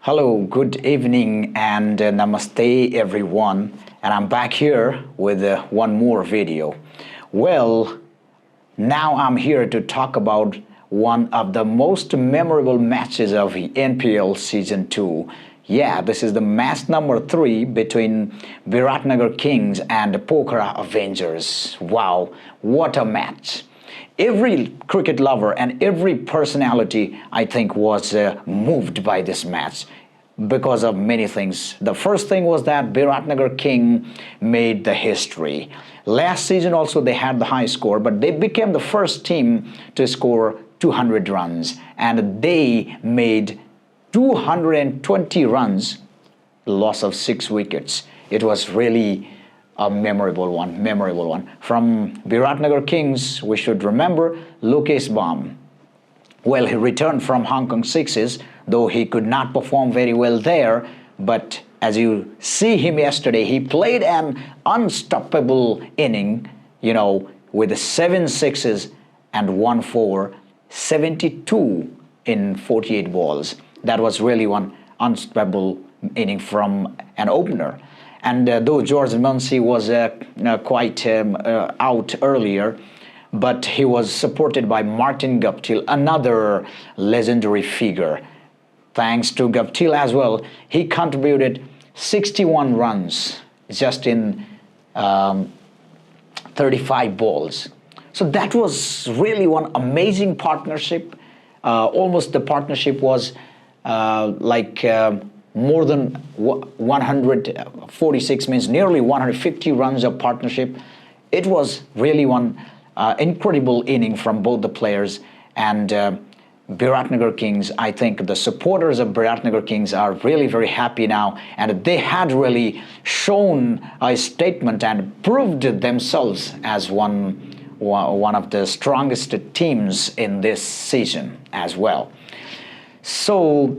Hello, good evening and namaste everyone. And I'm back here with one more video. Well, now I'm here to talk about one of the most memorable matches of the NPL Season 2. Yeah, this is the match number 3 between Viratnagar Kings and Pokhara Avengers. Wow, what a match! Every cricket lover and every personality, I think, was moved by this match because of many things. The first thing was that Biratnagar King made the history. Last season also they had the high score, but they became the first team to score 200 runs, and they made 220 runs, loss of 6 wickets. It was really a memorable one. From Viratnagar Kings, we should remember Lokesh Baum. Well, he returned from Hong Kong Sixes, though he could not perform very well there. But as you see him yesterday, he played an unstoppable inning, with 7 sixes and 1 4, 72 in 48 balls. That was really one unstoppable inning from an opener. And though George Munsey was quite out earlier, but he was supported by Martin Guptill, another legendary figure. Thanks to Guptill as well, he contributed 61 runs just in 35 balls. So that was really one amazing partnership. Almost the partnership was more than 146, means nearly 150 runs of partnership. It was really one incredible inning from both the players. And Biratnagar Kings, I think the supporters of Biratnagar Kings are really very happy now, and they had really shown a statement and proved themselves as one of the strongest teams in this season as well. So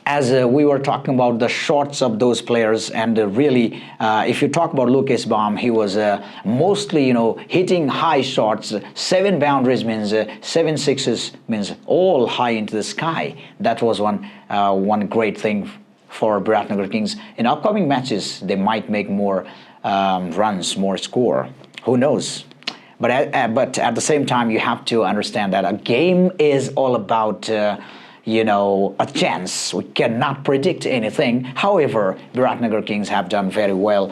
as we were talking about the shots of those players, and really, if you talk about Lokesh Baum, he was mostly, hitting high shots. 7 boundaries means 7 sixes, means all high into the sky. That was one great thing for Biratnagar Kings. In upcoming matches, they might make more runs, more score. Who knows? But at the same time, you have to understand that a game is all about a chance. We cannot predict anything. However, Viratnagar Kings have done very well.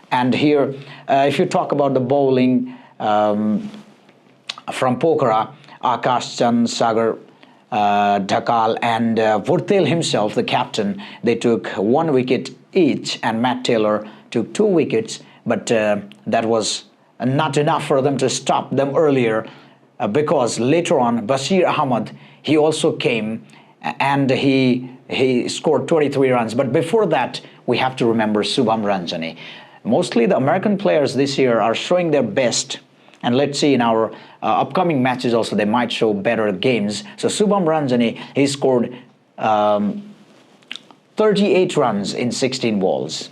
And here, if you talk about the bowling from Pokhara, Akash Chand, Sagar Dhakal and Vurtel himself, the captain, they took 1 wicket each, and Matt Taylor took 2 wickets. But that was not enough for them to stop them earlier, because later on, Bashir Ahmad, he also came and he scored 23 runs. But before that, we have to remember Subham Ranjani. Mostly the American players this year are showing their best. And let's see, in our upcoming matches also, they might show better games. So Subham Ranjani, he scored 38 runs in 16 balls.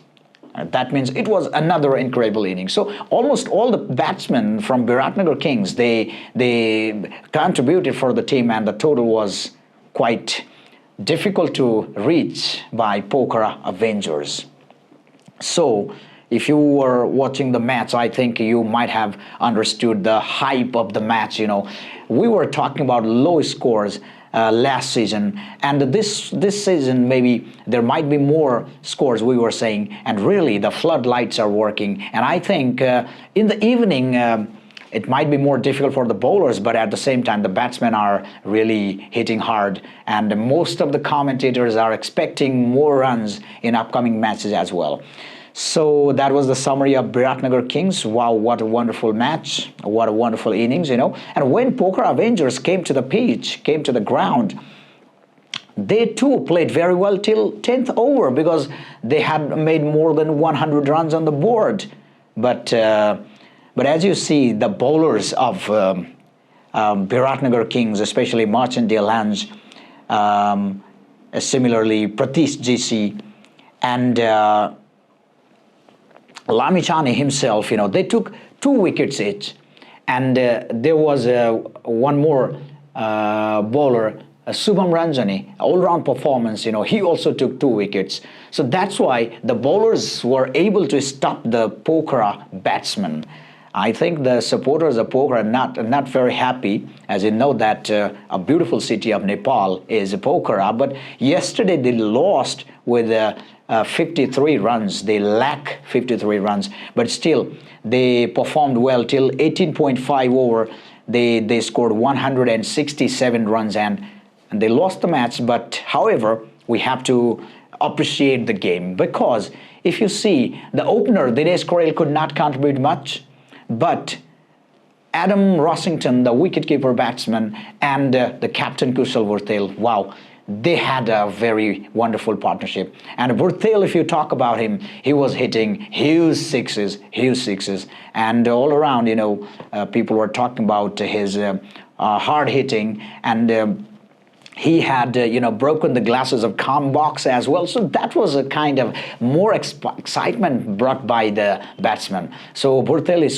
That means it was another incredible inning. So almost all the batsmen from Biratnagar Kings, they contributed for the team, and the total was quite difficult to reach by Pokhara Avengers. So if you were watching the match, I think you might have understood the hype of the match. We were talking about low scores last season, and this season maybe there might be more scores, we were saying, and really the floodlights are working. And I think in the evening it might be more difficult for the bowlers, but at the same time the batsmen are really hitting hard, and most of the commentators are expecting more runs in upcoming matches as well. So that was the summary of Biratnagar Kings. Wow, what a wonderful match, what a wonderful innings, And when Pokhara Avengers came to the pitch, came to the ground, they too played very well till 10th over, because they had made more than 100 runs on the board. But as you see, the bowlers of Biratnagar Kings, especially Marchandale Lange, similarly Pratish GC, and Lamichhane himself, they took 2 wickets each. And there was one more bowler Subham Ranjani, all-round performance, he also took 2 wickets. So that's why the bowlers were able to stop the Pokhara batsmen. I think the supporters of Pokhara are not very happy, as you know that a beautiful city of Nepal is Pokhara. But yesterday they lost with 53 runs. They lack 53 runs, but still they performed well till 18.5 over. They scored 167 runs and they lost the match. But however, we have to appreciate the game, because if you see the opener Dinesh Correll could not contribute much, but Adam Rossington, the wicketkeeper batsman, and the captain Kushal Vartel, wow, they had a very wonderful partnership. And Vartel, if you talk about him, he was hitting huge sixes, and all around, people were talking about his hard hitting, and he had, broken the glasses of calm box as well. So that was a kind of more excitement brought by the batsman. So Vartel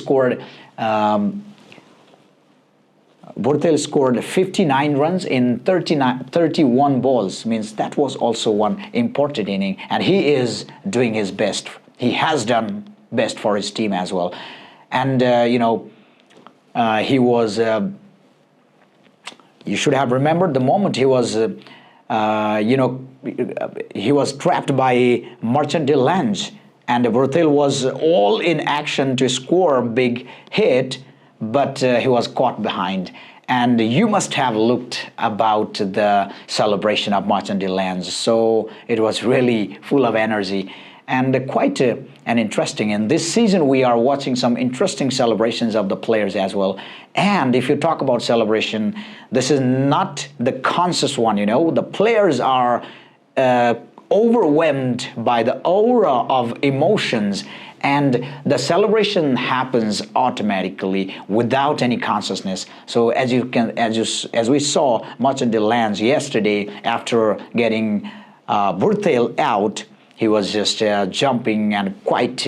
scored 59 runs in 31 balls. Means that was also one important inning. And he is doing his best. He has done best for his team as well. And, he was... you should have remembered the moment he was, he was trapped by Merchant de Lange, and Vartel was all in action to score a big hit, but he was caught behind. And you must have looked about the celebration of Merchant de Lange. So it was really full of energy and quite and interesting. In this season, we are watching some interesting celebrations of the players as well. And if you talk about celebration, this is not the conscious one, The players are overwhelmed by the aura of emotions, and the celebration happens automatically without any consciousness. So as we saw Merchant de Lange yesterday, after getting Vartel out, he was just jumping and quite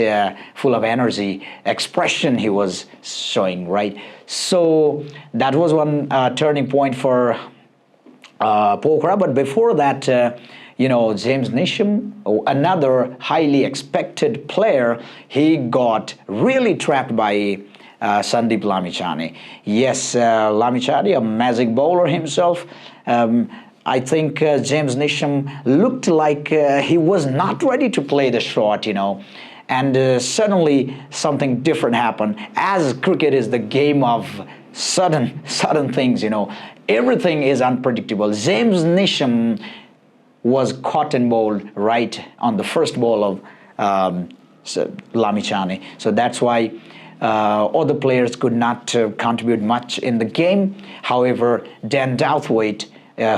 full of energy, expression he was showing, right? So that was one turning point for Pokhara. But before that, James Neesham, another highly expected player, he got really trapped by Sandeep Lamichhane. Yes, Lamichhane, a magic bowler himself. I think James Neesham looked like he was not ready to play the shot, and suddenly something different happened. As cricket is the game of sudden things, everything is unpredictable. James Neesham was caught and bowled right on the first ball of Lamichhane. So that's why other players could not contribute much in the game. However, Dan Douthwaite,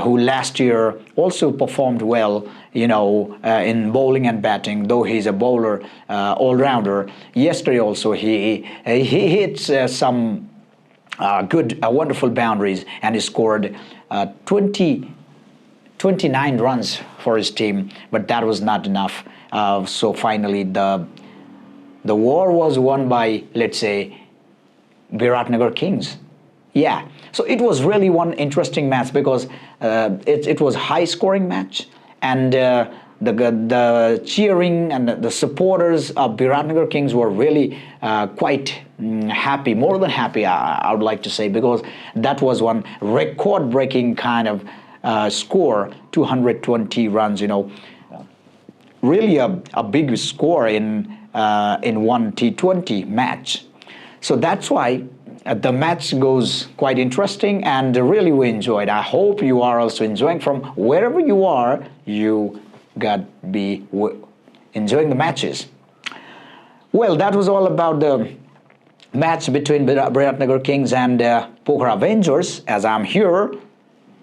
who last year also performed well, in bowling and batting, though he's a bowler, all-rounder. Yesterday also he hits some wonderful boundaries, and he scored 29 runs for his team, but that was not enough. So finally the war was won by, let's say, Viratnagar Kings. Yeah, so it was really one interesting match, because it was high-scoring match, and the cheering and the supporters of Biratnagar Kings were really quite happy, more than happy, I would like to say, because that was one record-breaking kind of score, 220 runs. Really a big score in one T20 match. So that's why the match goes quite interesting, and really we enjoyed. I hope you are also enjoying. From wherever you are, you got be enjoying the matches. Well, that was all about the match between Biratnagar Kings and Pokhara Avengers. As I'm here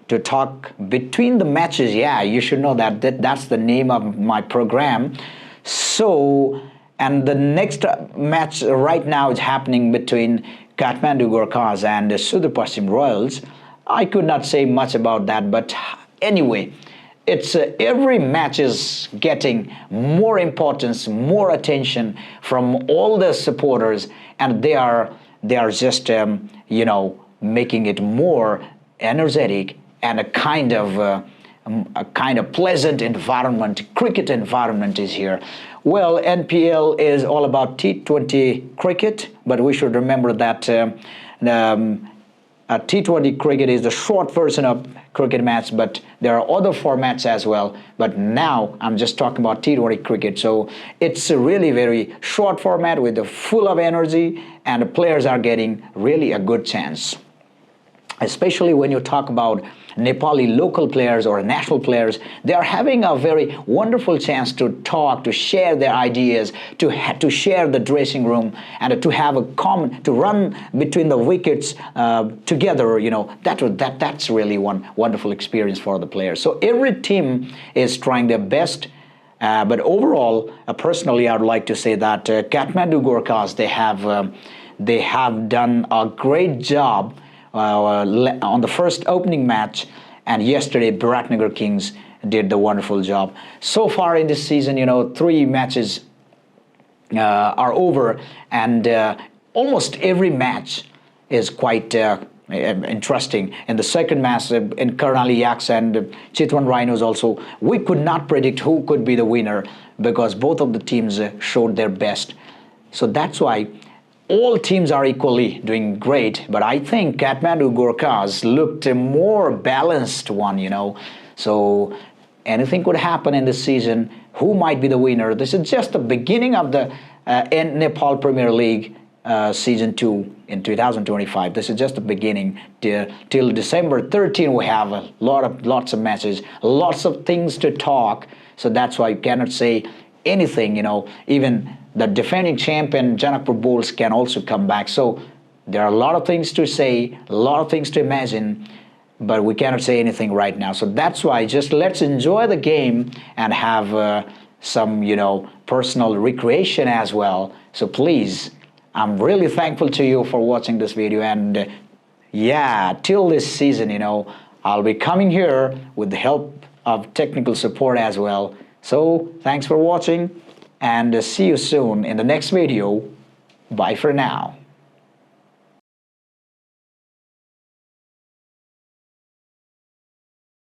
to talk between the matches, yeah, you should know that's the name of my program. So, and the next match right now is happening between Kathmandu Gorkhas and Sudar Paschim Royals. I could not say much about that, but anyway, it's every match is getting more importance, more attention from all the supporters, and they are just making it more energetic and a kind of pleasant environment, cricket environment is here. Well, NPL is all about T20 cricket, but we should remember that T20 cricket is the short version of cricket match, but there are other formats as well. But now I'm just talking about T20 cricket. So it's a really very short format with full of energy, and the players are getting really a good chance. Especially when you talk about Nepali local players or national players, they are having a very wonderful chance to talk, to share their ideas, to share the dressing room, and to have a common, to run between the wickets together. You know, that's really one wonderful experience for the players. So every team is trying their best. But overall, personally, I would like to say that Kathmandu Gorkhas, they have done a great job on the first opening match, and yesterday Biratnagar Kings did the wonderful job. So far in this season, you know, 3 matches are over, and almost every match is quite interesting. In the second match, in Karnali Yaks and Chitwan Rhinos also, we could not predict who could be the winner because both of the teams showed their best. So that's why all teams are equally doing great, but I think Kathmandu Gorkhas looked a more balanced one, you know. So anything could happen in this season. Who might be the winner? This is just the beginning of the Nepal Premier League Season 2 in 2025. This is just the beginning. Till December 13, we have lots of matches, lots of things to talk. So that's why you cannot say anything, you know. Even the defending champion Janakpur Bulls can also come back. So there are a lot of things to say, a lot of things to imagine, but we cannot say anything right now. So that's why just let's enjoy the game and have some, you know, personal recreation as well. So please, I'm really thankful to you for watching this video, and yeah, till this season, you know, I'll be coming here with the help of technical support as well. So thanks for watching, and see you soon in the next video. Bye for now.